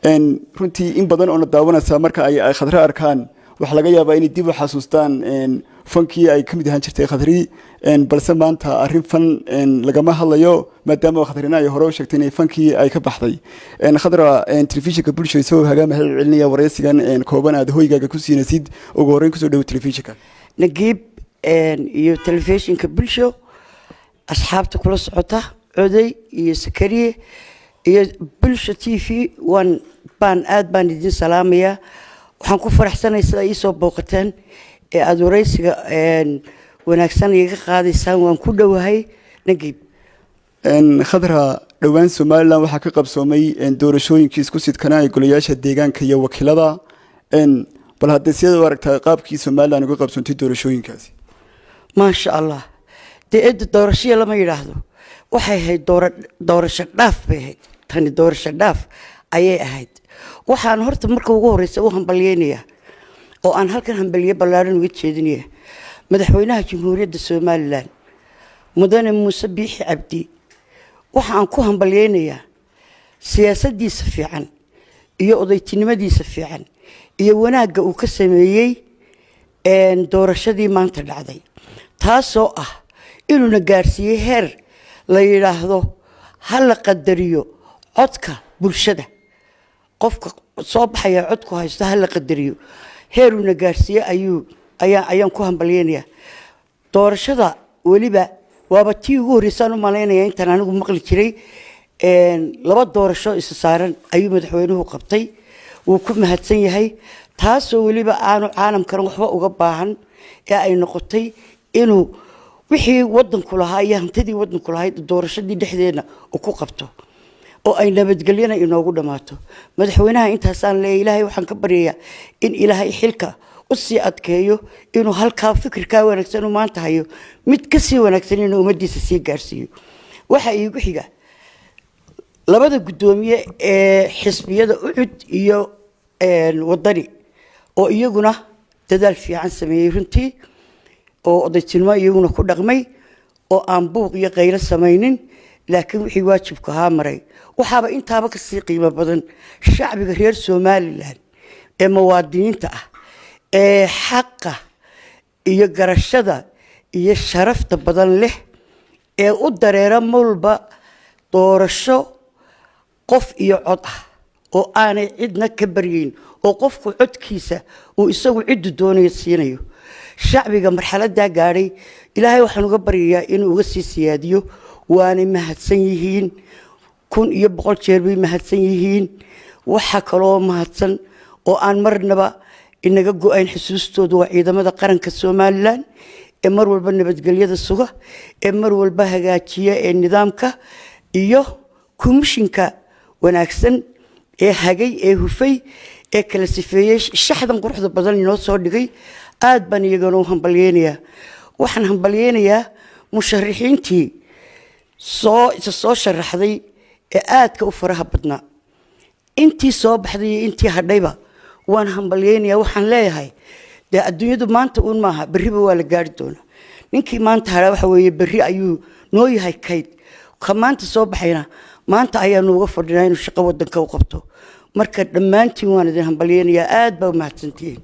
runtii in badan oo daawanaysa marka ay khadra arkaan waxa laga yaabaa inay dib u xasuustaan fankii ay kamid ahaan jirtay khadri balse maanta arrin fan lagama hadlayo maadaama khadrina ay hore u sheegtay inay fankii ay ka baxday khadra telefishinka bulshada soo hagaama celinaya wareysigan kooban aad hoygaaga ku siinaysid ugu horreyn kusoo dhawo telefishinka nagiib iyo telefishinka bulsho asxaabta kula socota coday iyo sakariye iyo bulsho TV aad baan idin salaamayaa waxaan ku faraxsanahay sida ay soo booqateen aad wareysiga wanaagsan iga qaadaysaan waan ku dhawahay nagiib khadra dhawaan Soomaaliland waxa ka qabsoomay doorashooyinkii isku sidkana ay golayaasha deegaanka iyo wakiilada bal hadda sidoo aragtaa qaabkii Soomaaliland uga qabsoontay doorashooyinkaasi ma sha Allah doorashada lama yiraahdo waxay ahayd doorasho dhaaf bay ahayd tani doorasho dhaaf ayay ahayd waxaan horta marka ugu horeysa u hambalyeynaya oo aan halkan hambaliye ballaaran uga jeedinaya madaxweynaha jamhuuriyadda Soomaaliland mudane Muuse Biixi Cabdi waxaan ku hambalyeynaya siyaasaddiisa fiican iyo odaytinimadiisa fiican iyo wanaagga uu ka sameeyay doorashadii maanta dhacday taasoo ah inuu na gaarsiiyay heer la yiraahdo hal qadariyo codka bulshada qofka soo baxaya codku haysta hal qadariyo heeruna gaarsiye ayaan ku hambalyeynaya doorashada waliba waaba tii ugu horeysay u maleynaya intaan anigu maqli jiray laba doorasho is saaran ayuu madaxweynuhu qabtay wuu ku mahadsan yahay taasoo waliba aanu caalamkan waxba uga baahan ee ay noqotay inuu wixii wadanku lahaa iyo hantidii wadanku lahayd doorashadii dhexdeena uu ku qabto oo ay nabadgelyana inoogu dhamaato madaxweynaha intaasaan leeyahay ilaahay waxaan ka baryayaa in ilaahay xilka u sii adkeeyo inuu halka fikirka wanaagsan u maanta hayo mid ka sii wanaagsan inuu umadiisa sii gaarsiiyo waxa iigu xiga labada gudoomiye ee xisbiyada ucud iyo wadani oo iyaguna dadaal fiican sameeyay runtii oo odaytinimo iyaguna ku dhaqmay oo aan buuq iyo qaylo samaynin laakiin wixii waajibka ahaa maray waxaaba intaaba ka sii qiimo badan shacbiga reer Soomaaliland ee muwaadiniinta ah ee xaqa iyo garashada iyo sharafta badan leh ee u dareera mulba doorasho qof iyo cod ah oo aanay cidna ka baryeyn oo qofku codkiisa uu isagu cid doonayo siinayo shacbiga marxaladda gaaray ilaahay waxaan uga baryayaa inuu uga sii siyaadiyo waana mahadsan yihiin kun iyo boqol jeer bay mahadsan yihiin waxa kaloo mahadsan oo aan marnaba inaga go'ayn xusuustooda waa ciidamada qaranka Soomaaliland ee mar walba nabadgelyada suga ee mar walba hagaajiya ee nidaamka iyo komishinka wanaagsan ee hagay ee hufay ee kala sifeeyay shaxdan quruxda badan inoo soo dhigay aad baan iyagana u hambalyeynaya waxaan hambalyeynaya musharaxiintii soo sharaxday ee aadka u faraha badnaa intii soo baxday intii hadhayba waan hambalyeynaya waxaan leeyahay adduunyadu maanta uun maaha bariba waa la gaari doona ninkii maanta hada waxa weeye bari ayuu noo yahay kayd ka maanta soo baxayna maanta ayaanu uga fadhinaa inuu shaqo wadanka u qabto marka dhammaantiin waan idin hambalyeynaya aad baa u mahadsantihiin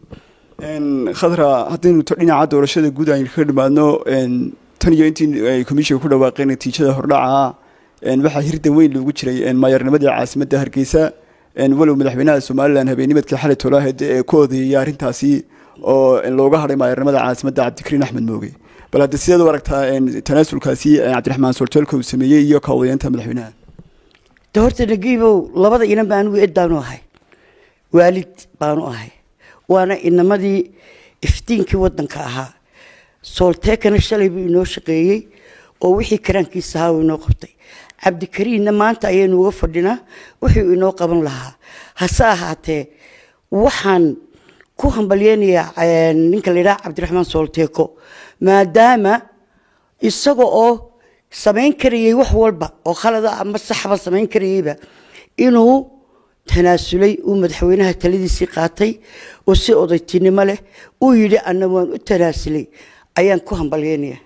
khadra haddaynu dhinaca doorashada guud aynu ka dhimaadno tan iyo intii ay komishiga ku dhawaaqeen natiijada hordhaca waxaa hirdan weyn loogu jiray maayarnimadii caasimadda Hargeysa walow madaxweynaha Soomaaliland habeennimadkii xalay tolaheed ee ku odeeyay arrintaasi oo looga haray maayarnimada caasimadda Cabdikariin Axmed Mooge bal hadda sidoo aragtaa tanaasulkaasi Cabdiraxmaan Soltelko uu sameeyay iyo ka wadaynta madaxweynaha doorta nagiibow labada inan baan u eedaanu ahay waalid baanu ahay waana inamadii iftiinkii wadanka ahaa Soltekana shalay buu inoo shaqeeyay oo wixii karaankiisa ahaa uu inoo qabtay Cabdikariinna maanta ayaynu uga fadhinaa wixii inoo qaban lahaa hase ahaatee waxaan ku hambalyeynaya ninka la yiraahdo Cabdiraxmaan Solteko maadaama isaga oo sameyn kariyay wax walba oo khalada ama saxba sameyn kariyayba inuu tanaasulay uu madaxweynaha taladiisii qaatay oo si odaytinimo leh uu yiri anna waan u tanaasulay ayaan ku hambalyeynaya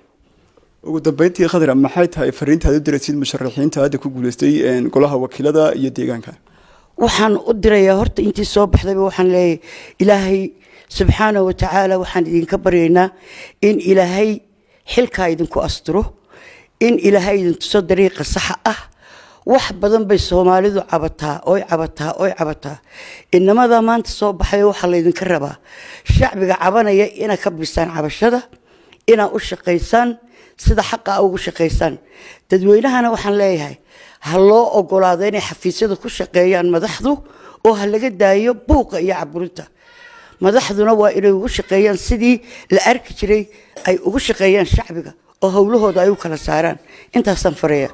ugu dambeyntii khadra maxay tahay fariintaadu diraysid musharaxiinta hadda ku guuleystay golaha wakiilada iyo deegaanka waxaan u dirayaa horta intii soo baxdayba waxaan leeyahay ilaahay subxaanahu watacaala waxaan idinka baryaynaa in ilaahay xilkaa idinku asturo in ilaahay idin tuso dariiqa saxa ah wax badan bay Soomaalidu cabataa inamada maanta soo baxay waxa la idinka rabaa shacbiga cabanaya ina ka bisaan cabashada ina u shaqeysaan sida xaqa ugu shaqeysaan dadweynahana waxaan leeyahay ha loo ogolaado inay xafiisyada ku shaqeeyaan madaxdu oo ha laga daayo buuqa iyo caburinta madaxduna waa inay ugu shaqeeyaan sidii la arki jiray ay ugu shaqeeyaan shacbiga oo hawlahooda ay u kala saaraan intaasan fareeya